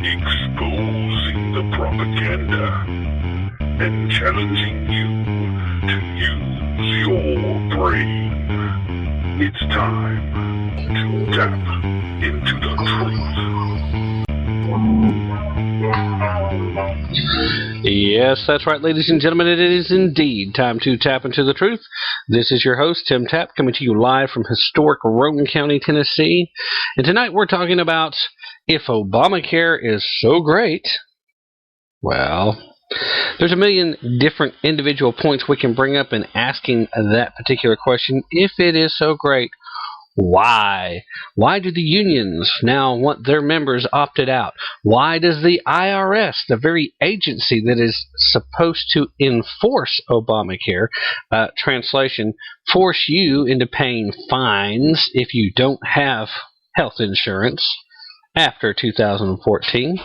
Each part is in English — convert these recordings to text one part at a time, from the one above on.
exposing the propaganda and challenging you to use your brain. It's time to tap into the truth. Yes, that's right, ladies and gentlemen. It is indeed time to tap into the truth. This is your host, Tim Tapp, coming to you live from historic Rowan County, Tennessee. And tonight we're talking about if Obamacare is so great. Well, there's a million different individual points we can bring up in asking that particular question. If it is so great, why? Why do the unions now want their members opted out? Why does the IRS, the very agency that is supposed to enforce Obamacare, translation, force you into paying fines if you don't have health insurance after 2014?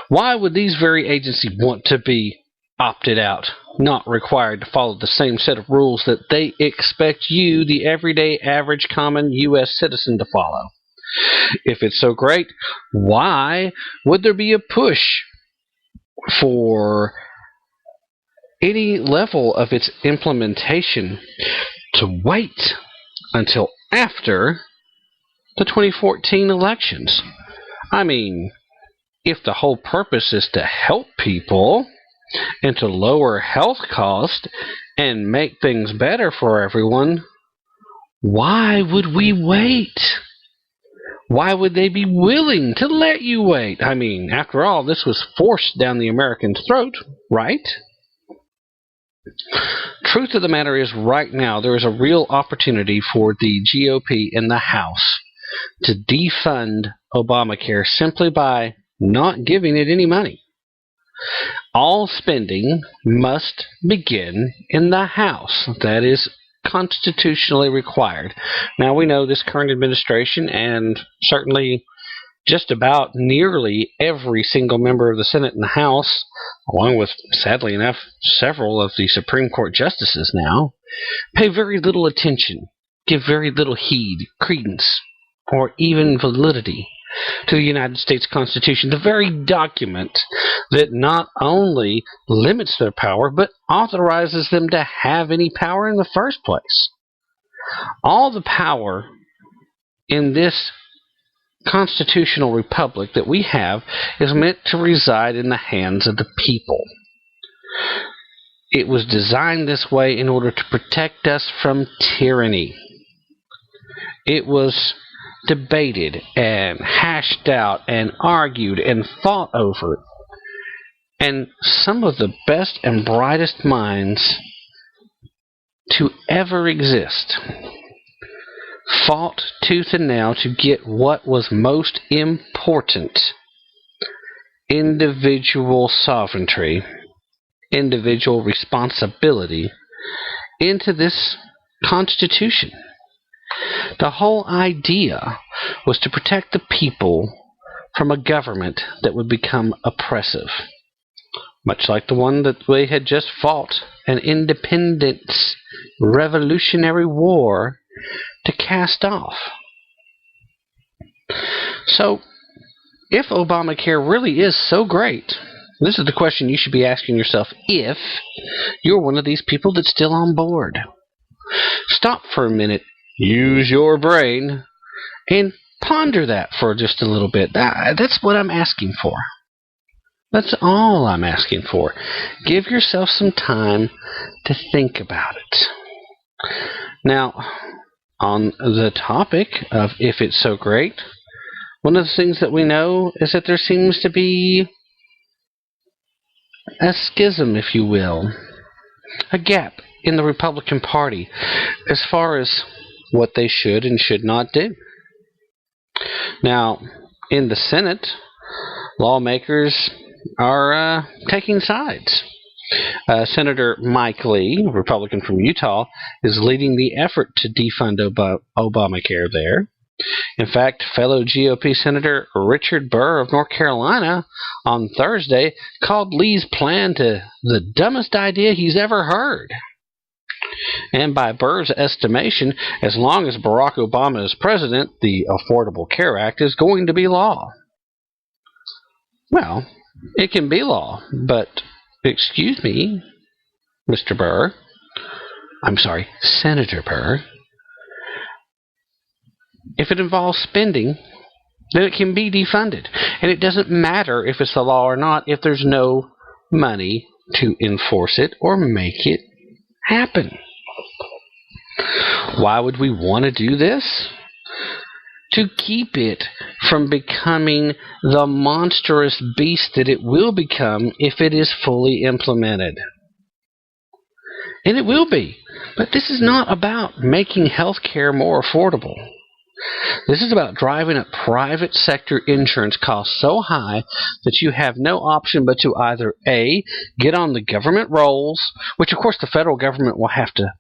Why would these very agencies want to be opted out, not required to follow the same set of rules that they expect you, the everyday, average, common U.S. citizen, to follow? If it's so great, why would there be a push for any level of its implementation to wait until after the 2014 elections? I mean, if the whole purpose is to help people and to lower health costs and make things better for everyone, why would we wait? Why would they be willing to let you wait? I mean, after all, this was forced down the American throat, right? Truth of the matter is, right now, there is a real opportunity for the GOP in the House to defund Obamacare simply by not giving it any money. All spending must begin in the House. That is constitutionally required. Now, we know this current administration, and certainly just about nearly every single member of the Senate and the House, along with, sadly enough, several of the Supreme Court justices now, pay very little attention, give very little heed, credence, or even validity to the United States Constitution, the very document that not only limits their power, but authorizes them to have any power in the first place. All the power in this constitutional republic that we have is meant to reside in the hands of the people. It was designed this way in order to protect us from tyranny. It was debated and hashed out and argued and fought over. And some of the best and brightest minds to ever exist fought tooth and nail to get what was most important: individual sovereignty, individual responsibility, into this Constitution. The whole idea was to protect the people from a government that would become oppressive, much like the one that we had just fought an independence revolutionary war to cast off. So, if Obamacare really is so great, this is the question you should be asking yourself if you're one of these people that's still on board. Stop for a minute, use your brain, and ponder that for just a little bit. That's what I'm asking for. That's all I'm asking for. Give yourself some time to think about it. Now, on the topic of if it's so great, one of the things that we know is that there seems to be a schism, if you will, a gap in the Republican Party as far as what they should and should not do. Now, in the Senate, lawmakers are taking sides. Senator Mike Lee, a Republican from Utah, is leading the effort to defund Obamacare there. In fact, fellow GOP Senator Richard Burr of North Carolina on Thursday called Lee's plan the dumbest idea he's ever heard. And by Burr's estimation, as long as Barack Obama is president, the Affordable Care Act is going to be law. Well, it can be law, but excuse me, Mr. Burr. I'm sorry, Senator Burr. If it involves spending, then it can be defunded. And it doesn't matter if it's the law or not if there's no money to enforce it or make it happen. Why would we want to do this? To keep it from becoming the monstrous beast that it will become if it is fully implemented. And it will be. But this is not about making health care more affordable. This is about driving up private sector insurance costs so high that you have no option but to either A, get on the government rolls, which of course the federal government will have to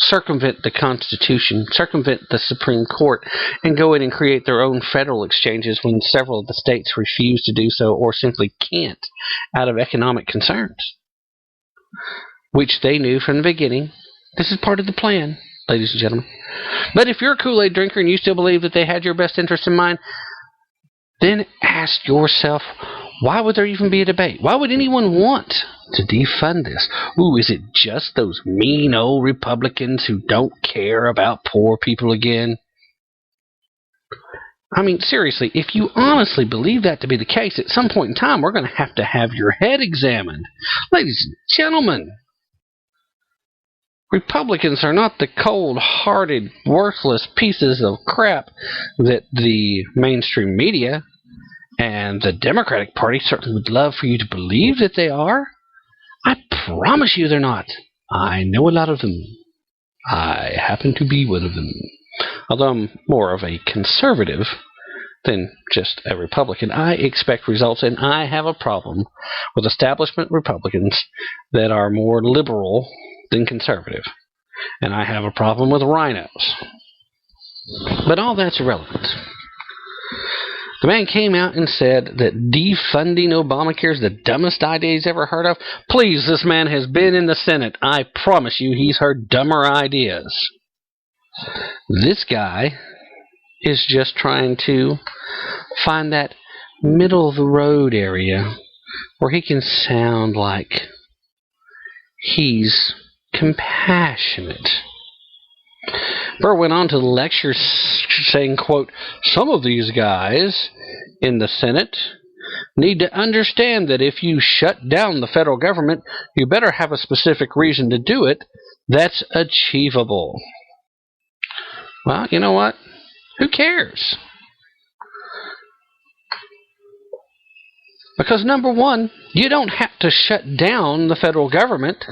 circumvent the Constitution, circumvent the Supreme Court, and go in and create their own federal exchanges when several of the states refuse to do so or simply can't out of economic concerns, which they knew from the beginning. This is part of the plan, ladies and gentlemen. But if you're a Kool-Aid drinker and you still believe that they had your best interest in mind, then ask yourself, why would there even be a debate? Why would anyone want to defund this? Ooh, is it just those mean old Republicans who don't care about poor people again? I mean, seriously, if you honestly believe that to be the case, at some point in time, we're going to have your head examined. Ladies and gentlemen, Republicans are not the cold-hearted, worthless pieces of crap that the mainstream media and the Democratic Party certainly would love for you to believe that they are. I promise you they're not. I know a lot of them. I happen to be one of them. Although I'm more of a conservative than just a Republican, I expect results, and I have a problem with establishment Republicans that are more liberal than conservative. And I have a problem with rhinos. But all that's irrelevant. The man came out and said that defunding Obamacare is the dumbest idea he's ever heard of. Please, this man has been in the Senate. I promise you he's heard dumber ideas. This guy is just trying to find that middle-of-the-road area where he can sound like he's compassionate. Burr went on to lecture saying, quote, some of these guys in the Senate need to understand that if you shut down the federal government, you better have a specific reason to do it that's achievable. Well, you know what? Who cares? Because number one, you don't have to shut down the federal government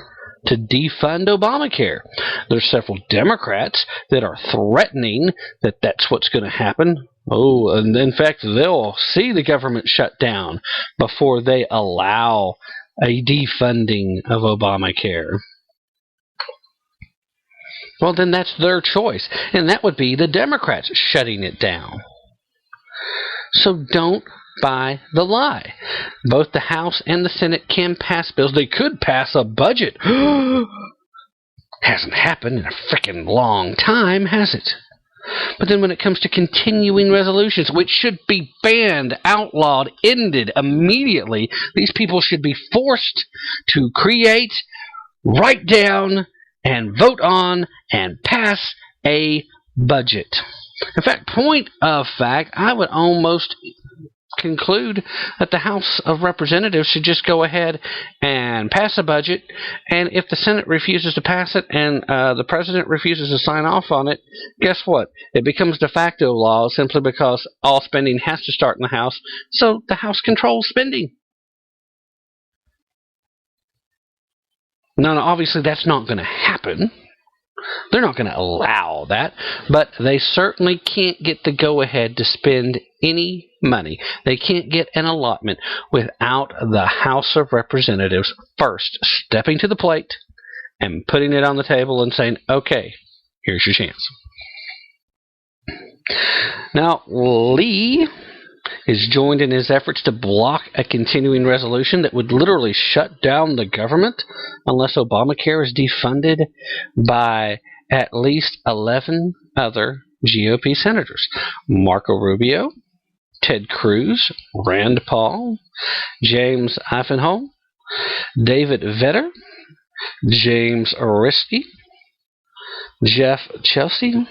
to defund Obamacare. There's several Democrats that are threatening that that's what's going to happen. Oh, and in fact, they'll see the government shut down before they allow a defunding of Obamacare. Well, then that's their choice, and that would be the Democrats shutting it down. So don't buy the lie. Both the House and the Senate can pass bills. They could pass a budget. Hasn't happened in a freaking long time, has it? But then when it comes to continuing resolutions, which should be banned, outlawed, ended immediately, these people should be forced to create, write down, and vote on and pass a budget. In fact, point of fact, I would almost conclude that the House of Representatives should just go ahead and pass a budget, and if the Senate refuses to pass it and the President refuses to sign off on it, guess what? It becomes de facto law simply because all spending has to start in the House, so the House controls spending. Now, obviously, that's not going to happen. They're not going to allow that, but they certainly can't get the go-ahead to spend any money. They can't get an allotment without the House of Representatives first stepping to the plate and putting it on the table and saying, okay, here's your chance. Now, Lee is joined in his efforts to block a continuing resolution that would literally shut down the government unless Obamacare is defunded by at least 11 other GOP senators. Marco Rubio, Ted Cruz, Rand Paul, James Ivanhoe, David Vetter, James Orisky, Jeff Chelsea,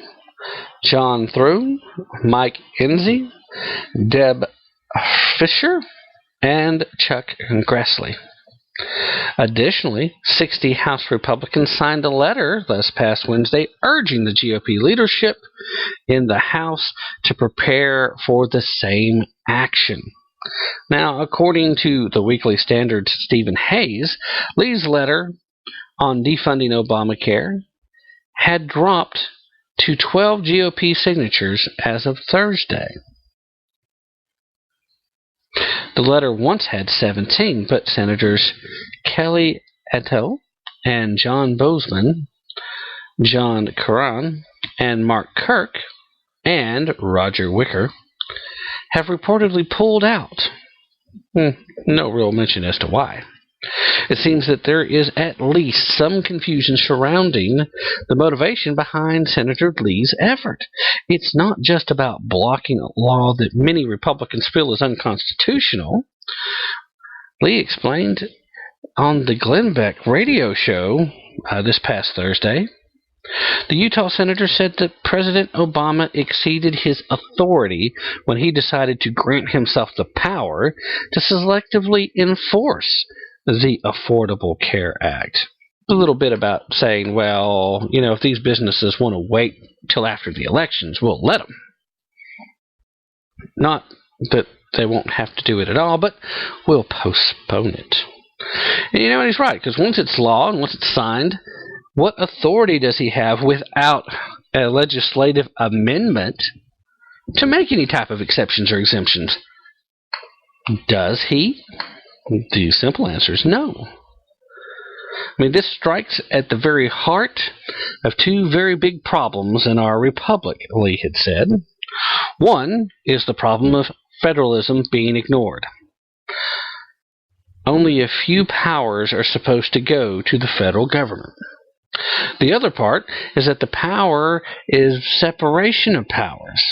John Throne, Mike Enzi, Deb Fisher, and Chuck Grassley. Additionally, 60 House Republicans signed a letter this past Wednesday urging the GOP leadership in the House to prepare for the same action. Now, according to the Weekly Standard's Stephen Hayes, Lee's letter on defunding Obamacare had dropped to 12 GOP signatures as of Thursday. The letter once had 17, but Senators Kelly Eto'o and John Boozman, John Curran, and Mark Kirk, and Roger Wicker have reportedly pulled out. No real mention as to why. It seems that there is at least some confusion surrounding the motivation behind Senator Lee's effort. It's not just about blocking a law that many Republicans feel is unconstitutional. Lee explained on the Glenn Beck radio show this past Thursday. The Utah senator said that President Obama exceeded his authority when he decided to grant himself the power to selectively enforce the Affordable Care Act. A little bit about saying, well, if these businesses want to wait till after the elections, we'll let them. Not that they won't have to do it at all, but we'll postpone it. And he's right, because once it's law and once it's signed, what authority does he have without a legislative amendment to make any type of exceptions or exemptions? Does he? The simple answer is no. This strikes at the very heart of two very big problems in our republic, Lee had said. One is the problem of federalism being ignored. Only a few powers are supposed to go to the federal government. The other part is that the power is separation of powers.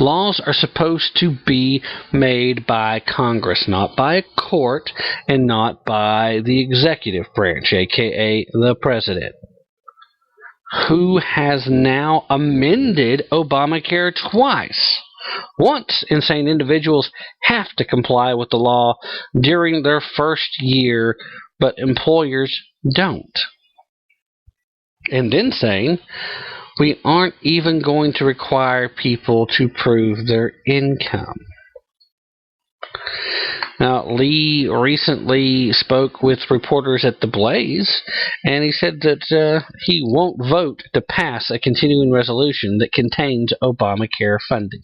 Laws are supposed to be made by Congress, not by a court, and not by the executive branch, aka the president, who has now amended Obamacare twice. Once, in saying individuals have to comply with the law during their first year, but employers don't. And then saying, we aren't even going to require people to prove their income. Now, Lee recently spoke with reporters at The Blaze, and he said that he won't vote to pass a continuing resolution that contains Obamacare funding.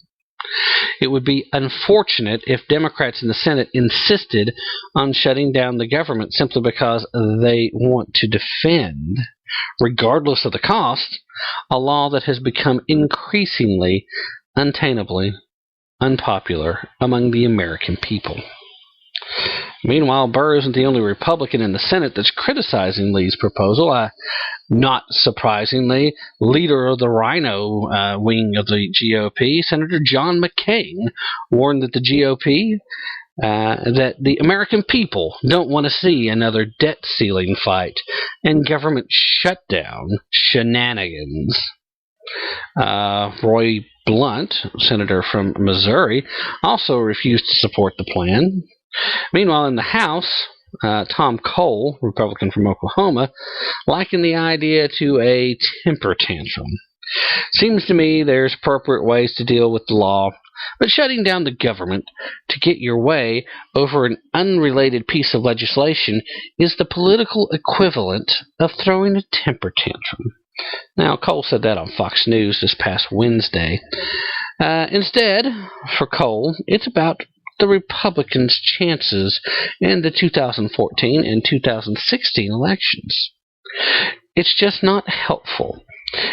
It would be unfortunate if Democrats in the Senate insisted on shutting down the government simply because they want to defend, regardless of the cost, a law that has become increasingly untenably unpopular among the American people. Meanwhile, Burr isn't the only Republican in the Senate that's criticizing Lee's proposal. Not surprisingly, leader of the Rhino wing of the GOP, Senator John McCain, warned that the GOP, that the American people don't want to see another debt ceiling fight and government shutdown shenanigans. Roy Blunt, senator from Missouri, also refused to support the plan. Meanwhile, in the House, Tom Cole, Republican from Oklahoma, likened the idea to a temper tantrum. Seems to me there's appropriate ways to deal with the law, but shutting down the government to get your way over an unrelated piece of legislation is the political equivalent of throwing a temper tantrum. Now, Cole said that on Fox News this past Wednesday. Instead, for Cole, it's about the Republicans' chances in the 2014 and 2016 elections. It's just not helpful,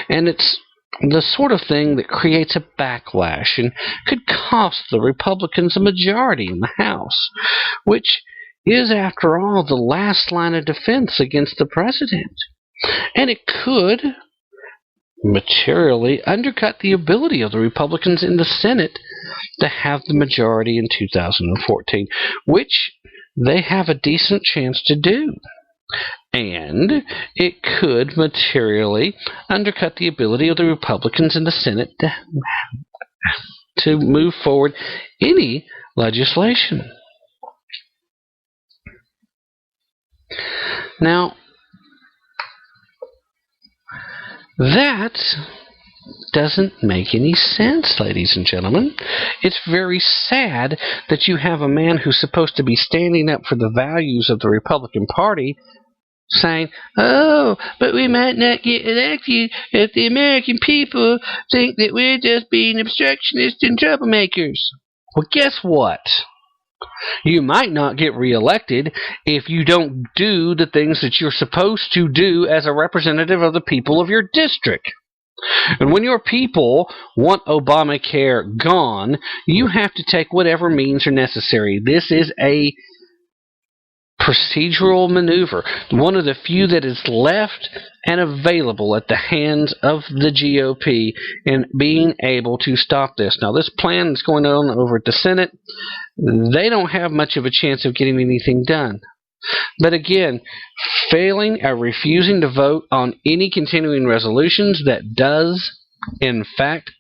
and it's the sort of thing that creates a backlash and could cost the Republicans a majority in the House, which is, after all, the last line of defense against the president. And it could materially undercut the ability of the Republicans in the Senate to have the majority in 2014, which they have a decent chance to do. And it could materially undercut the ability of the Republicans in the Senate to move forward any legislation. Now, that doesn't make any sense, ladies and gentlemen. It's very sad that you have a man who's supposed to be standing up for the values of the Republican Party saying, oh, but we might not get elected if the American people think that we're just being obstructionists and troublemakers. Well, guess what? You might not get reelected if you don't do the things that you're supposed to do as a representative of the people of your district. And when your people want Obamacare gone, you have to take whatever means are necessary. This is a procedural maneuver, one of the few that is left and available at the hands of the GOP in being able to stop this. Now, this plan is going on over at the Senate. They don't have much of a chance of getting anything done. But again, failing or refusing to vote on any continuing resolutions that does, in fact,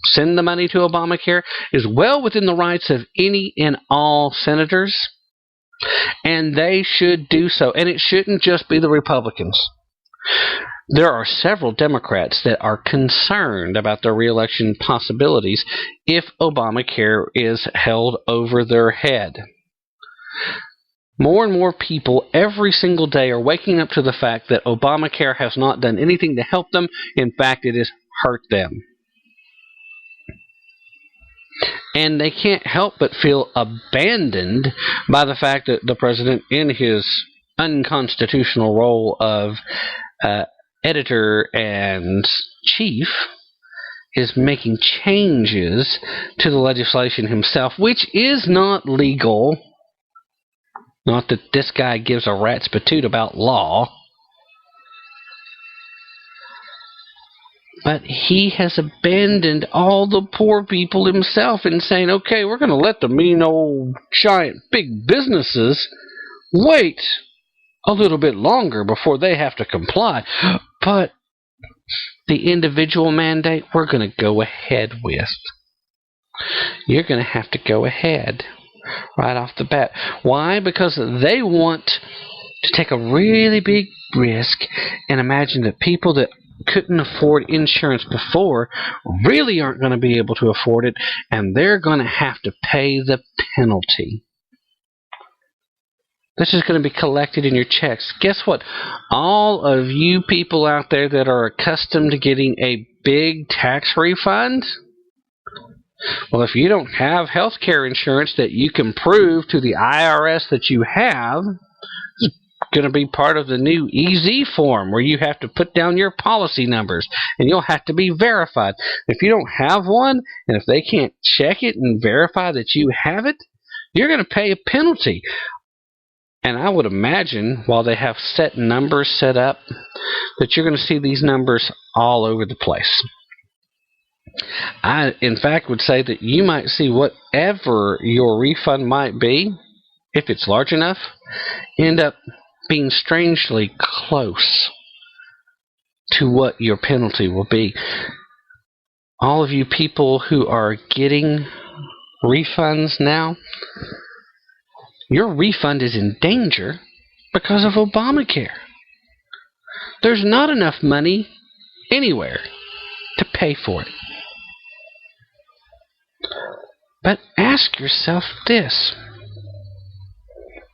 send the money to Obamacare is well within the rights of any and all senators. And they should do so. And it shouldn't just be the Republicans. There are several Democrats that are concerned about their reelection possibilities if Obamacare is held over their head. More and more people every single day are waking up to the fact that Obamacare has not done anything to help them. In fact, it has hurt them. And they can't help but feel abandoned by the fact that the president, in his unconstitutional role of editor and chief, is making changes to the legislation himself, which is not legal. Not that this guy gives a rat's patoot about law. But he has abandoned all the poor people himself in saying, okay, we're going to let the mean old giant big businesses wait a little bit longer before they have to comply. But the individual mandate, we're going to go ahead with. You're going to have to go ahead right off the bat. Why? Because they want to take a really big risk and imagine that people that couldn't afford insurance before really aren't going to be able to afford it, and they're going to have to pay the penalty. This is going to be collected in your checks. Guess what? All of you people out there that are accustomed to getting a big tax refund, well, if you don't have health care insurance that you can prove to the IRS that you have, going to be part of the new EZ form where you have to put down your policy numbers and you'll have to be verified. If you don't have one, and if they can't check it and verify that you have it, you're going to pay a penalty. And I would imagine, while they have set numbers set up, that you're going to see these numbers all over the place. I, in fact, would say that you might see whatever your refund might be, if it's large enough, end up being strangely close to what your penalty will be. All of you people who are getting refunds now, your refund is in danger because of Obamacare. There's not enough money anywhere to pay for it. But ask yourself this.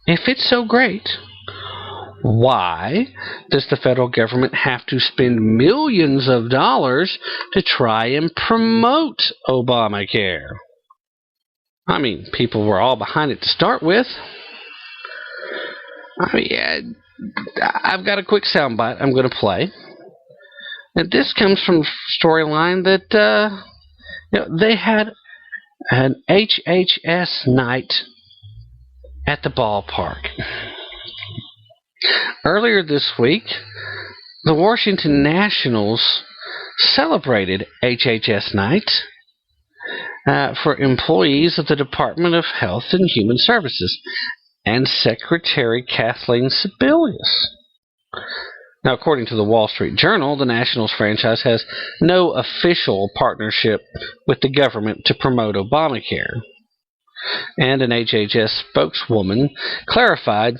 If it's so great, why does the federal government have to spend millions of dollars to try and promote Obamacare? I mean, people were all behind it to start with. I mean, I've got a quick soundbite I'm going to play. And this comes from a storyline that they had an HHS night at the ballpark. Earlier this week, the Washington Nationals celebrated HHS Night for employees of the Department of Health and Human Services and Secretary Kathleen Sebelius. Now, according to the Wall Street Journal, the Nationals franchise has no official partnership with the government to promote Obamacare. And an HHS spokeswoman clarified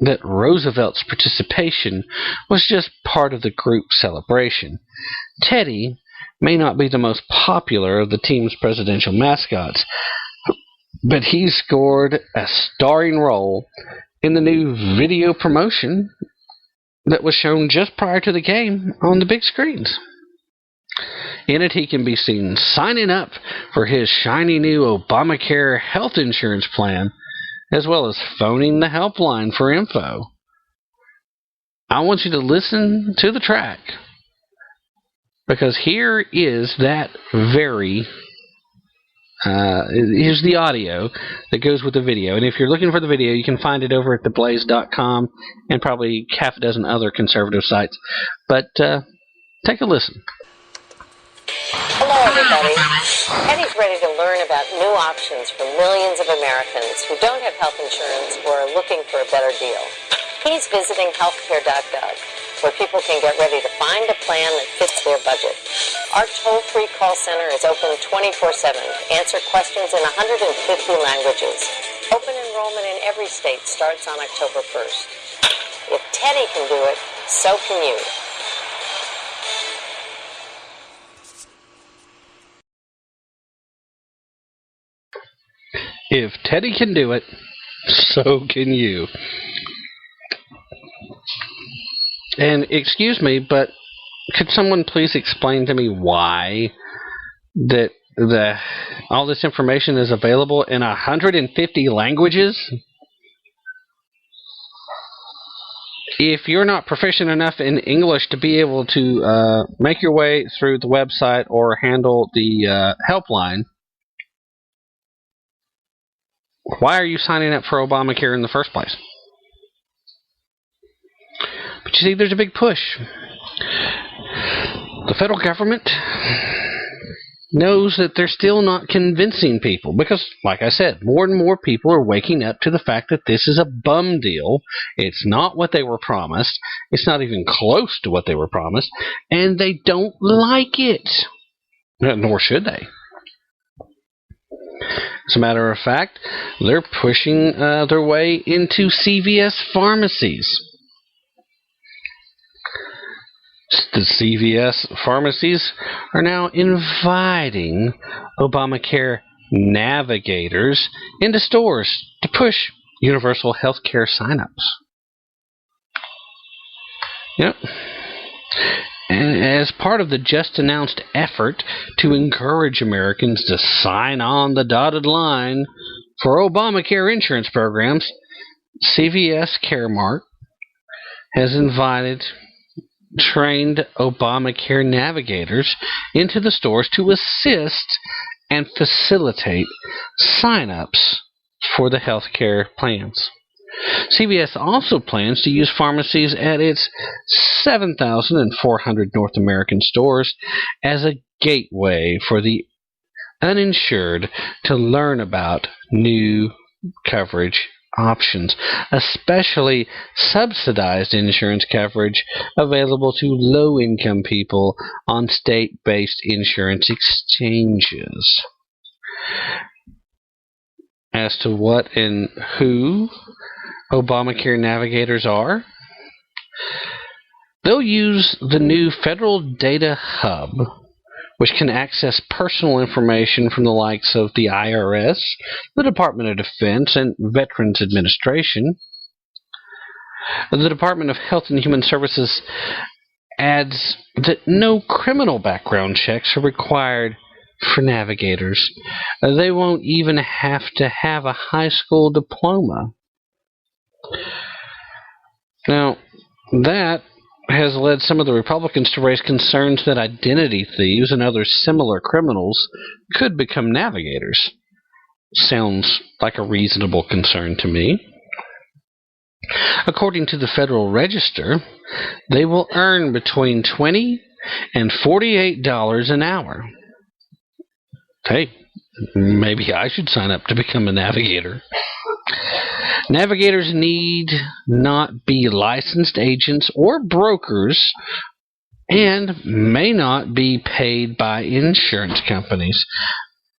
that Roosevelt's participation was just part of the group celebration. Teddy may not be the most popular of the team's presidential mascots, but he scored a starring role in the new video promotion that was shown just prior to the game on the big screens. In it, he can be seen signing up for his shiny new ObamaCare health insurance plan, as well as phoning the helpline for info. I want you to listen to the track, because here is that very here's the audio that goes with the video. And if you're looking for the video, you can find it over at theblaze.com and probably half a dozen other conservative sites. But take a listen. Hello, everybody. Eddie's ready to learn about new options for millions of Americans who don't have health insurance or are looking for a better deal. He's visiting healthcare.gov, where people can get ready to find a plan that fits their budget. Our toll-free call center is open 24/7 to answer questions in 150 languages. Open enrollment in every state starts on October 1st. If Teddy can do it, so can you. If Teddy can do it, so can you. And excuse me, but could someone please explain to me why that all this information is available in 150 languages? If you're not proficient enough in English to be able to make your way through the website or handle the helpline, why are you signing up for Obamacare in the first place? But you see, there's a big push. The federal government knows that they're still not convincing people because, like I said, more and more people are waking up to the fact that this is a bum deal. It's not what they were promised. It's not even close to what they were promised. And they don't like it. Nor should they. As a matter of fact, they're pushing their way into CVS pharmacies. The CVS pharmacies are now inviting Obamacare navigators into stores to push universal health care signups. Yep. And as part of the just-announced effort to encourage Americans to sign on the dotted line for Obamacare insurance programs, CVS Caremark has invited trained Obamacare navigators into the stores to assist and facilitate sign-ups for the health care plans. CVS also plans to use pharmacies at its 7,400 North American stores as a gateway for the uninsured to learn about new coverage options, especially subsidized insurance coverage available to low-income people on state-based insurance exchanges. As to what and who Obamacare navigators are, they'll use the new Federal Data Hub, which can access personal information from the likes of the IRS, the Department of Defense, and Veterans Administration. The Department of Health and Human Services adds that no criminal background checks are required for navigators. They won't even have to have a high school diploma. Now, that has led some of the Republicans to raise concerns that identity thieves and other similar criminals could become navigators. Sounds like a reasonable concern to me. According to the Federal Register, they will earn between $20 and $48 an hour. Hey, maybe I should sign up to become a navigator. Navigators need not be licensed agents or brokers and may not be paid by insurance companies,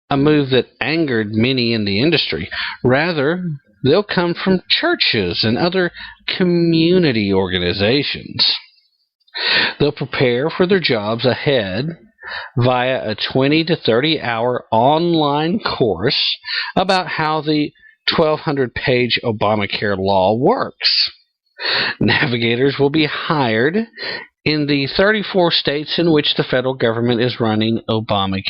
a move that angered many in the industry. Rather, they'll come from churches and other community organizations. They'll prepare for their jobs ahead via a 20 to 30-hour online course about how the 1,200-page ObamaCare law works. Navigators will be hired in the 34 states in which the federal government is running ObamaCare.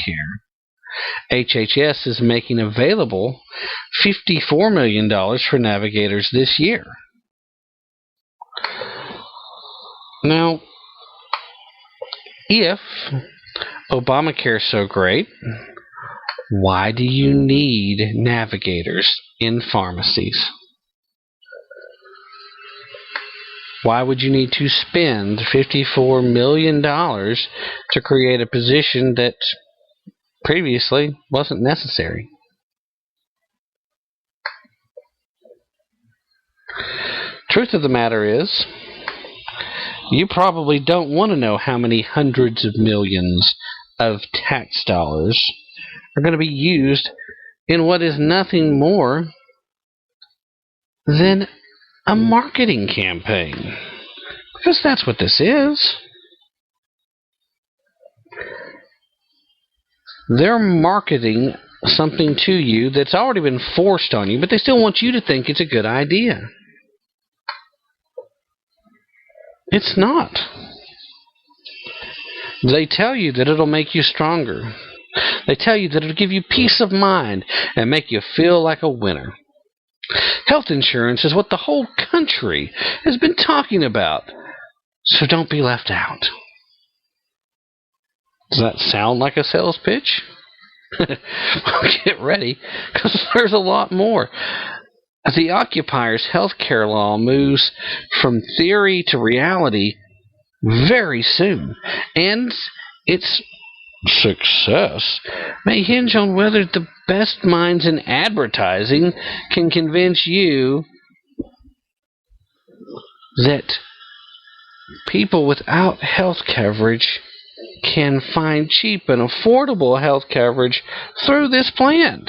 HHS is making available $54 million for navigators this year. Now, if Obamacare is so great, why do you need navigators in pharmacies? Why would you need to spend $54 million to create a position that previously wasn't necessary? Truth of the matter is, you probably don't want to know how many hundreds of millions of tax dollars are going to be used in what is nothing more than a marketing campaign. Because that's what this is. They're marketing something to you that's already been forced on you, but they still want you to think it's a good idea. It's not. They tell you that it'll make you stronger. They tell you that it'll give you peace of mind and make you feel like a winner. Health insurance is what the whole country has been talking about, so don't be left out. Does that sound like a sales pitch? Well, get ready, because there's a lot more. The occupier's health care law moves from theory to reality very soon, and its success may hinge on whether the best minds in advertising can convince you that people without health coverage can find cheap and affordable health coverage through this plan.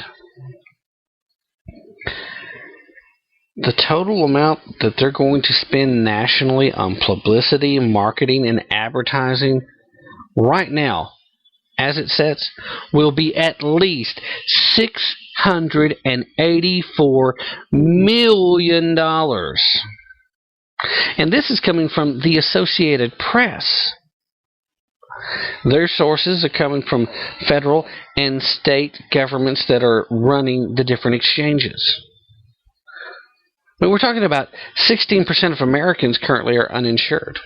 The total amount that they're going to spend nationally on publicity, marketing, and advertising right now, as it sets, will be at least $684 million. And this is coming from the Associated Press. Their sources are coming from federal and state governments that are running the different exchanges. But we're talking about 16% of Americans currently are uninsured.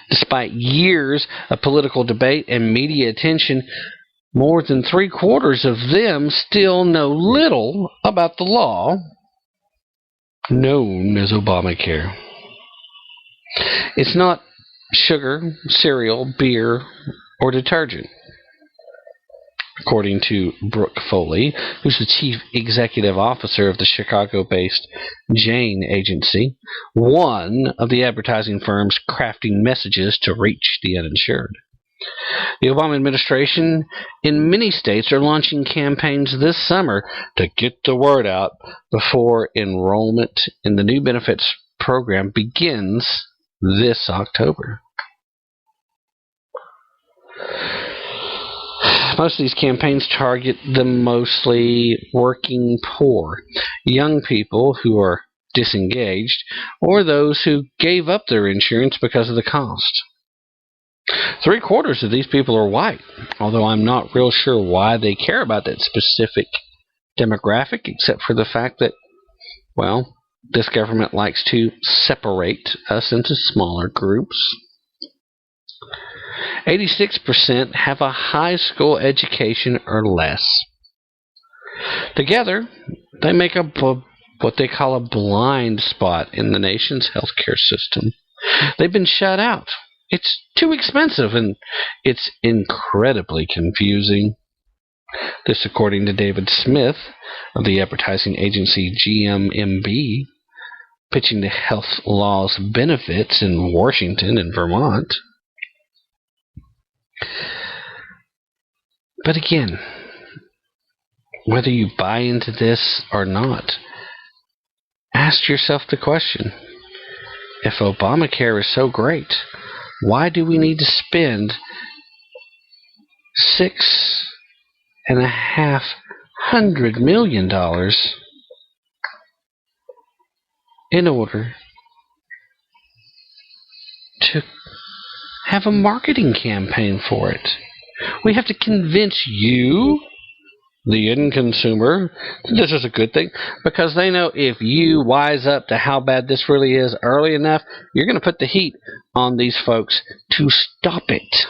Despite years of political debate and media attention, more than 3/4 of them still know little about the law known as Obamacare. It's not sugar, cereal, beer, or detergent. According to Brooke Foley, who's the chief executive officer of the Chicago-based Jane Agency, one of the advertising firms crafting messages to reach the uninsured. The Obama administration in many states are launching campaigns this summer to get the word out before enrollment in the new benefits program begins this October. Most of these campaigns target the mostly working poor, young people who are disengaged, or those who gave up their insurance because of the cost. 3/4 of these people are white, although I'm not real sure why they care about that specific demographic, except for the fact that, well, this government likes to separate us into smaller groups. 86% have a high school education or less. Together, they make up what they call a blind spot in the nation's healthcare system. They've been shut out It's too expensive, and it's incredibly confusing. This according to David Smith of the advertising agency GMMB, pitching the health law's benefits in Washington and Vermont. But again, whether you buy into this or not, ask yourself the question, if Obamacare is so great, why do we need to spend $6.5 million in order to have a marketing campaign for it? We have to convince you, the end consumer, that this is a good thing, because they know if you wise up to how bad this really is early enough, you're going to put the heat on these folks to stop it.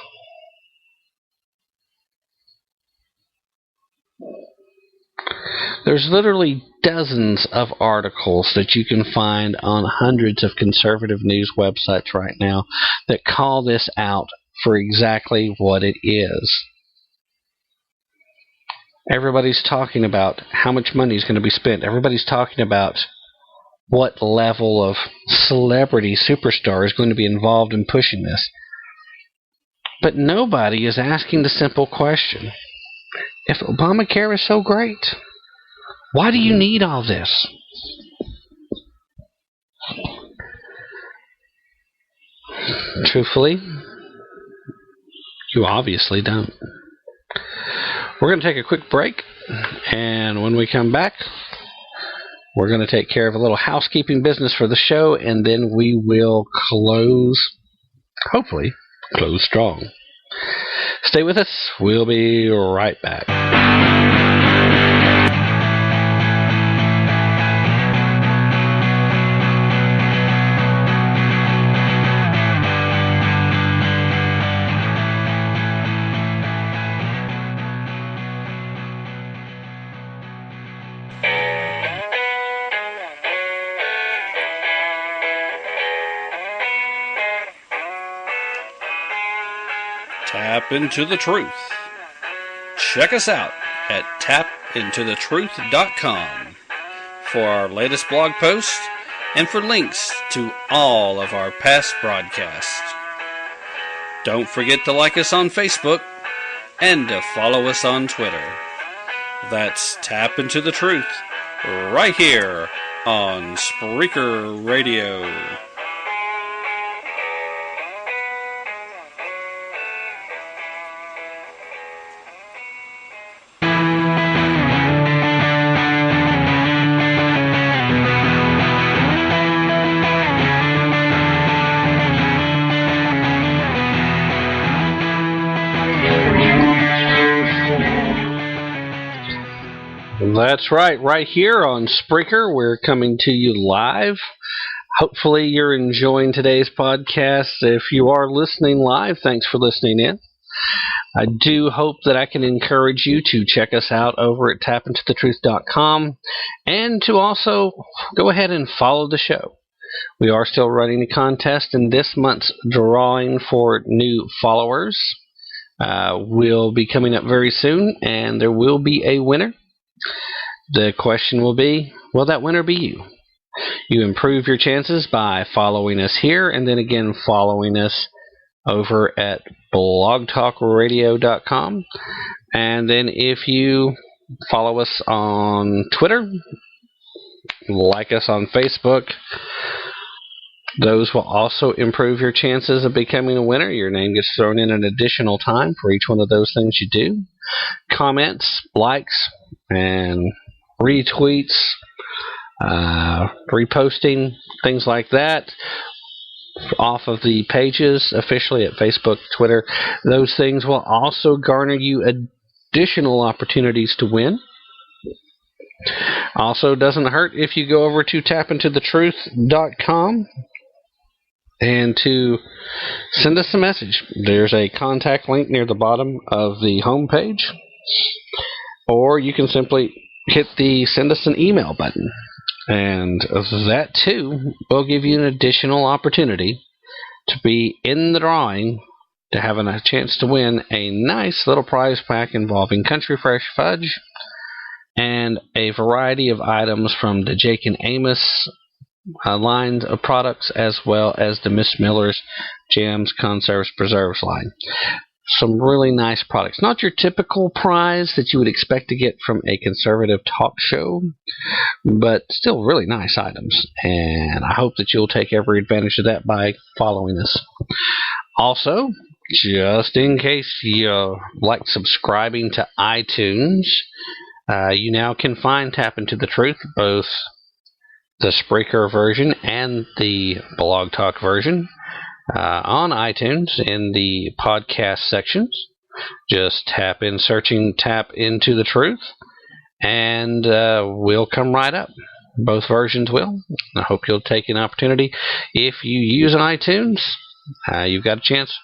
There's literally dozens of articles that you can find on hundreds of conservative news websites right now that call this out for exactly what it is. Everybody's talking about how much money is going to be spent. Everybody's talking about what level of celebrity superstar is going to be involved in pushing this. But nobody is asking the simple question, if Obamacare is so great, why do you need all this? Truthfully, you obviously don't. We're going to take a quick break, and when we come back, we're going to take care of a little housekeeping business for the show, and then we will hopefully close strong. Stay with us. We'll be right back. Tap into the truth. Check us out at tapintothetruth.com for our latest blog posts and for links to all of our past broadcasts. Don't forget to like us on Facebook and to follow us on Twitter. That's Tap Into the Truth right here on Spreaker Radio. That's right here on Spreaker. We're coming to you live. Hopefully you're enjoying today's podcast. If you are listening live, thanks for listening in. I do hope that I can encourage you to check us out over at tapintothetruth.com and to also go ahead and follow the show. We are still running a contest, and this month's drawing for new followers will be coming up very soon, and there will be a winner. The question will be, will that winner be you? You improve your chances by following us here and then again following us over at blogtalkradio.com. And then if you follow us on Twitter, like us on Facebook, those will also improve your chances of becoming a winner. Your name gets thrown in an additional time for each one of those things you do. Comments, likes, and retweets, reposting, things like that off of the pages officially at Facebook, Twitter. Those things will also garner you additional opportunities to win. Also, doesn't hurt if you go over to tapintothetruth.com and to send us a message. There's a contact link near the bottom of the homepage, or you can simply hit the send us an email button, and that too will give you an additional opportunity to be in the drawing to having a chance to win a nice little prize pack involving Country Fresh Fudge and a variety of items from the Jake and Amos lines of products, as well as the Miss Miller's Jams, Conserves, Preserves line. Some really nice products. Not your typical prize that you would expect to get from a conservative talk show, but still really nice items. And I hope that you'll take every advantage of that by following us. Also, just in case you like subscribing to iTunes, you now can find Tap Into the Truth, both the Spreaker version and the Blog Talk version, on iTunes in the podcast sections. Just tap in, searching Tap Into the Truth, and we'll come right up. Both versions will. I hope you'll take an opportunity. If you use iTunes, you've got a chance.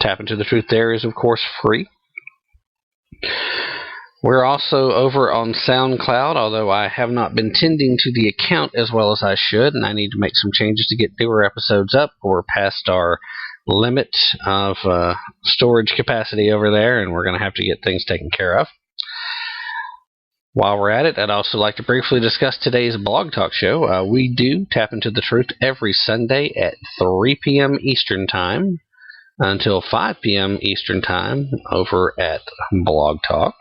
Tap Into the Truth there is, of course, free. We're also over on SoundCloud, although I have not been tending to the account as well as I should, and I need to make some changes to get newer episodes up. We're past our limit of storage capacity over there, and we're going to have to get things taken care of. While we're at it, I'd also like to briefly discuss today's Blog Talk show. We do Tap Into the Truth every Sunday at 3 p.m. Eastern Time until 5 p.m. Eastern Time over at Blog Talk.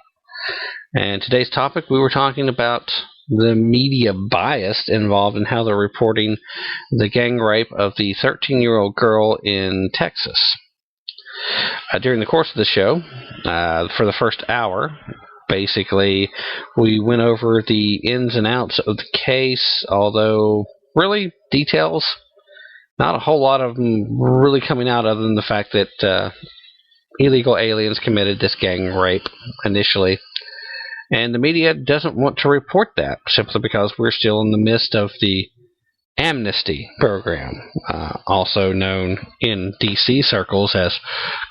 And today's topic, we were talking about the media bias involved in how they're reporting the gang rape of the 13-year-old girl in Texas. During the course of the show, for the first hour, basically, we went over the ins and outs of the case, although really details, not a whole lot of them really coming out other than the fact that illegal aliens committed this gang rape initially. And the media doesn't want to report that simply because we're still in the midst of the amnesty program, also known in D.C. circles as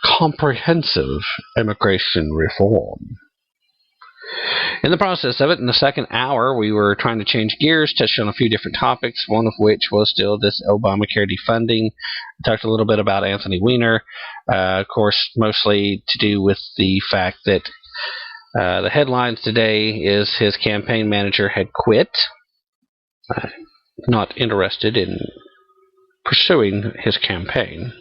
comprehensive immigration reform. In the process of it, in the second hour, we were trying to change gears, touched on a few different topics, one of which was still this Obamacare defunding. We talked a little bit about Anthony Weiner, of course, mostly to do with the fact that the headlines today is his campaign manager had quit, not interested in pursuing his campaign.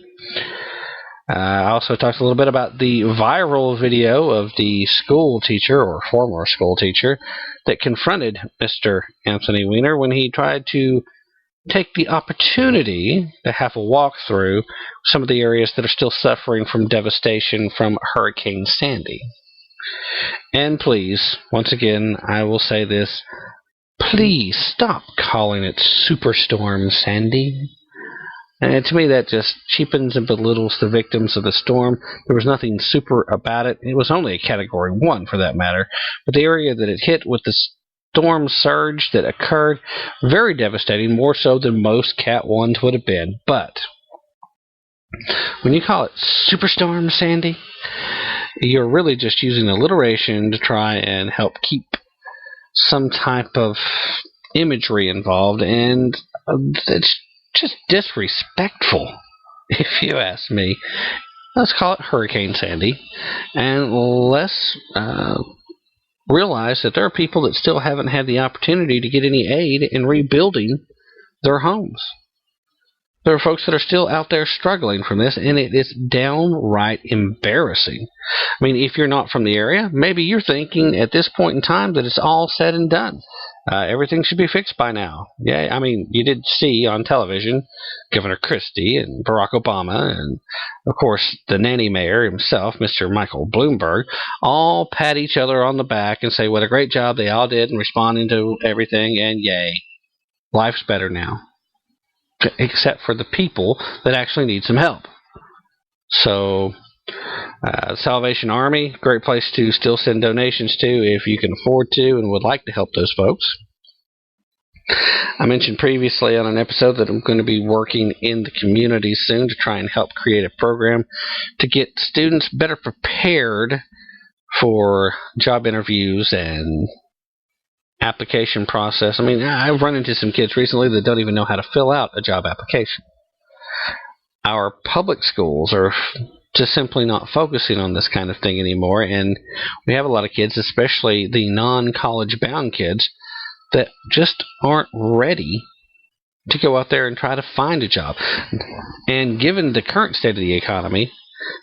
I also talked a little bit about the viral video of the school teacher, or former school teacher, that confronted Mr. Anthony Weiner when he tried to take the opportunity to have a walk through some of the areas that are still suffering from devastation from Hurricane Sandy. And please, once again, I will say this, please stop calling it Superstorm Sandy. And to me, that just cheapens and belittles the victims of the storm. There was nothing super about it. It was only a Category 1, for that matter. But the area that it hit with the storm surge that occurred, very devastating, more so than most Cat 1s would have been. But when you call it Superstorm Sandy, you're really just using alliteration to try and help keep some type of imagery involved, and it's just disrespectful, if you ask me. Let's call it Hurricane Sandy, and let's realize that there are people that still haven't had the opportunity to get any aid in rebuilding their homes. There are folks that are still out there struggling from this, and it is downright embarrassing. I mean, if you're not from the area, maybe you're thinking at this point in time that it's all said and done. Everything should be fixed by now. Yeah, I mean, you did see on television Governor Christie and Barack Obama and, of course, the nanny mayor himself, Mr. Michael Bloomberg, all pat each other on the back and say what a great job they all did in responding to everything, and yay, life's better now. Except for the people that actually need some help. So, Salvation Army, great place to still send donations to if you can afford to and would like to help those folks. I mentioned previously on an episode that I'm going to be working in the community soon to try and help create a program to get students better prepared for job interviews and application process. I mean, I've run into some kids recently that don't even know how to fill out a job application. our public schools are just simply not focusing on this kind of thing anymore, and we have a lot of kids, especially the non-college bound kids, that just aren't ready to go out there and try to find a job. And given the current state of the economy,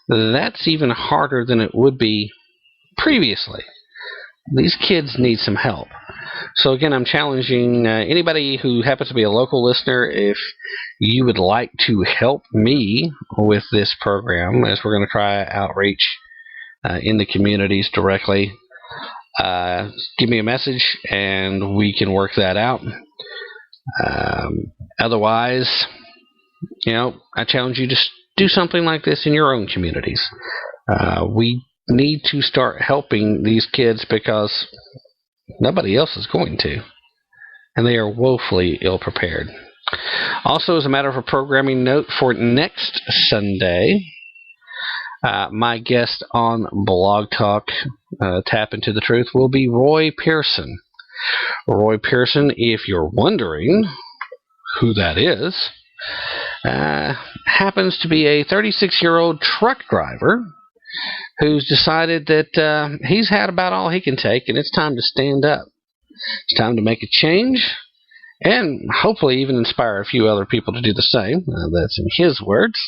that's even harder than it would be previously. These kids need some help. So again, I'm challenging anybody who happens to be a local listener, if you would like to help me with this program, as we're going to try outreach in the communities directly, give me a message and we can work that out. Otherwise, I challenge you to do something like this in your own communities. We need to start helping these kids because nobody else is going to, and they are woefully ill-prepared. Also, as a matter of a programming note for next Sunday, my guest on Blog Talk, Tap Into the Truth, will be Roy Pearson. Roy Pearson, if you're wondering who that is, happens to be a 36-year-old truck driver who's decided that he's had about all he can take, and it's time to stand up. It's time to make a change, and hopefully even inspire a few other people to do the same. That's in his words.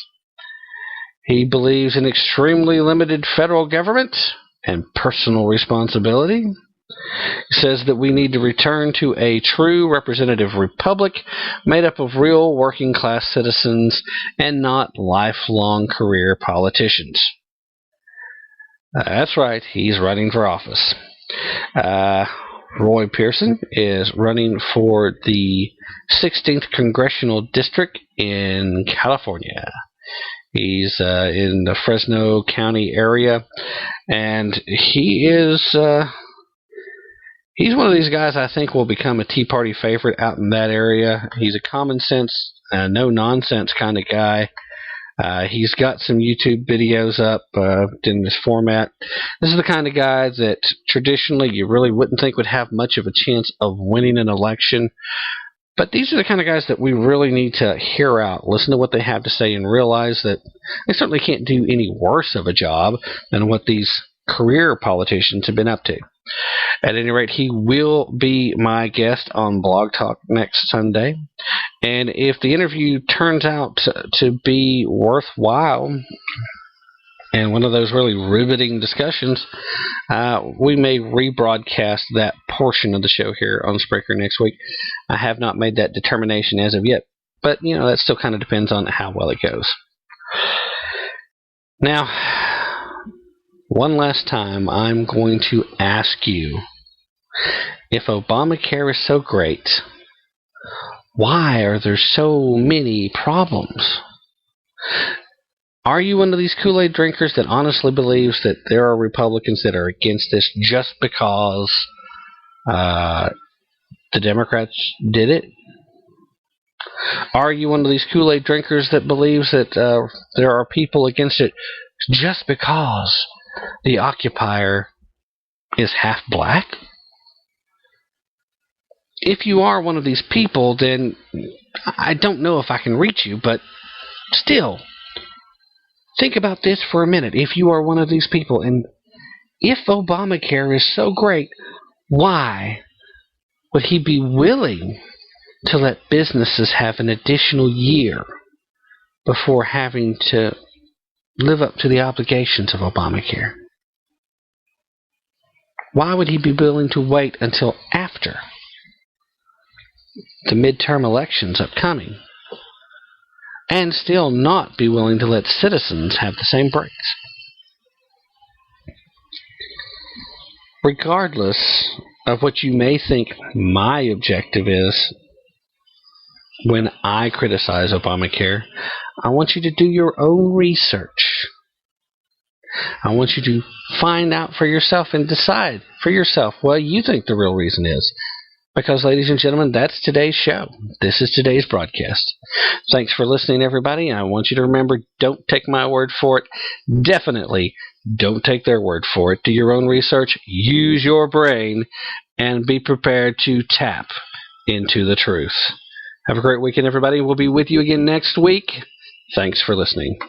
He believes in extremely limited federal government and personal responsibility. He says that we need to return to a true representative republic made up of real working-class citizens and not lifelong career politicians. That's right, he's running for office. Roy Pearson is running for the 16th Congressional District in California. He's in the Fresno County area, and he's one of these guys I think will become a Tea Party favorite out in that area. He's a common sense, no-nonsense kind of guy. He's got some YouTube videos up in this format. This is the kind of guy that traditionally you really wouldn't think would have much of a chance of winning an election. But these are the kind of guys that we really need to hear out, listen to what they have to say, and realize that they certainly can't do any worse of a job than what these career politicians have been up to. At any rate, he will be my guest on Blog Talk next Sunday. And if the interview turns out to be worthwhile and one of those really riveting discussions, we may rebroadcast that portion of the show here on Spreaker next week. I have not made that determination as of yet, but that still kind of depends on how well it goes. Now, one last time, I'm going to ask you, if Obamacare is so great, why are there so many problems? Are you one of these Kool-Aid drinkers that honestly believes that there are Republicans that are against this just because the Democrats did it? Are you one of these Kool-Aid drinkers that believes that there are people against it just because the occupier is half black? If you are one of these people, then I don't know if I can reach you, but still, think about this for a minute. If you are one of these people, and if Obamacare is so great, why would he be willing to let businesses have an additional year before having to live up to the obligations of Obamacare? Why would he be willing to wait until after the midterm elections upcoming and still not be willing to let citizens have the same breaks? Regardless of what you may think my objective is when I criticize Obamacare, I want you to do your own research. I want you to find out for yourself and decide for yourself what you think the real reason is. Because, ladies and gentlemen, that's today's show. This is today's broadcast. Thanks for listening, everybody. I want you to remember, don't take my word for it. Definitely don't take their word for it. Do your own research. Use your brain. And be prepared to tap into the truth. Have a great weekend, everybody. We'll be with you again next week. Thanks for listening.